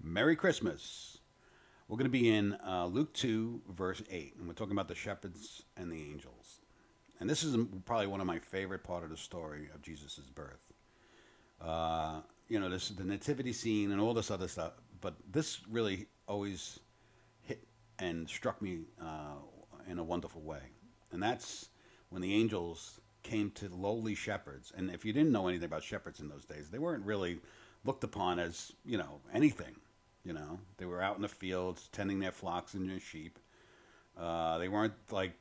Merry Christmas. We're going to be in Luke 2, verse 8, and we're talking about the shepherds and the angels. And this is probably one of my favorite part of the story of Jesus' birth. This the nativity scene and all this other stuff, but this really always hit and struck me in a wonderful way. And that's when the angels came to lowly shepherds. And if you didn't know anything about shepherds in those days, they weren't really looked upon as, anything. They were out in the fields tending their flocks and their sheep. They weren't like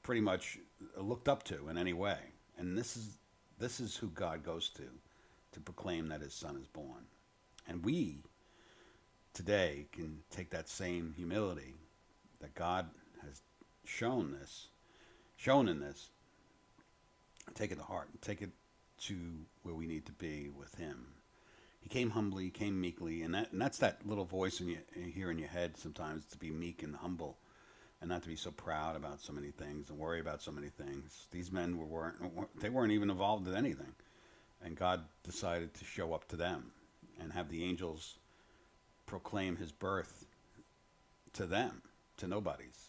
pretty much looked up to in any way. And this is who God goes to proclaim that His Son is born. And we today can take that same humility that God has shown in this, take it to heart, and take it to where we need to be with Him. He came humbly, he came meekly, and that's that little voice you hear in your head sometimes, to be meek and humble, and not to be so proud about so many things and worry about so many things. These men weren't even involved in anything, and God decided to show up to them and have the angels proclaim His birth to them, to nobodies.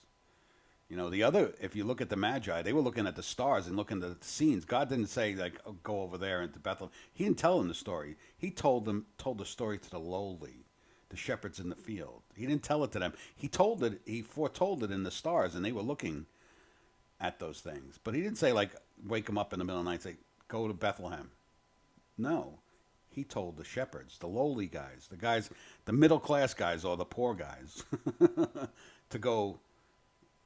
If you look at the Magi, they were looking at the stars and looking at the scenes. God didn't say, like, oh, go over there into Bethlehem. He didn't tell them the story. He told the story to the lowly, the shepherds in the field. He didn't tell it to them. He foretold it in the stars, and they were looking at those things. But He didn't say, like, wake them up in the middle of the night and say, go to Bethlehem. No. He told the shepherds, the lowly guys, the middle class guys or the poor guys, to go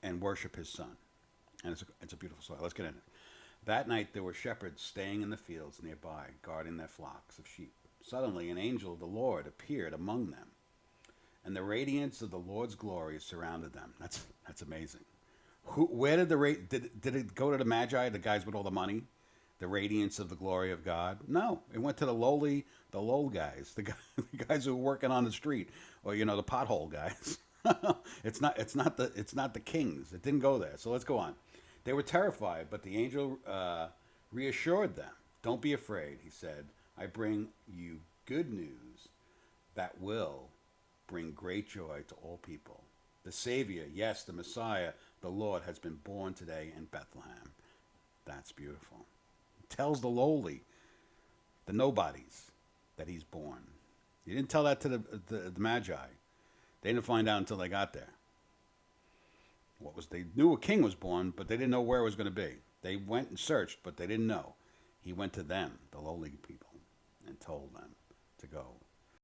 and worship His Son. And it's a beautiful story. Let's get in it. That night there were shepherds staying in the fields nearby, guarding their flocks of sheep. Suddenly an angel of the Lord appeared among them, and the radiance of the Lord's glory surrounded them. That's amazing. Where did it go to the Magi, the guys with all the money? The radiance of the glory of God? No, it went to the low guys, the guys who were working on the street, or the pothole guys. It's not the kings. It didn't go there. So let's go on. They were terrified, but the angel reassured them. Don't be afraid, he said. I bring you good news that will bring great joy to all people. The Savior, yes, the Messiah, the Lord, has been born today in Bethlehem. That's beautiful. Tells the lowly, the nobodies, that He's born. He didn't tell that to the Magi. They didn't find out until they got there. They knew a king was born, but they didn't know where it was going to be. They went and searched, but they didn't know. He went to them, the lowly people, and told them to go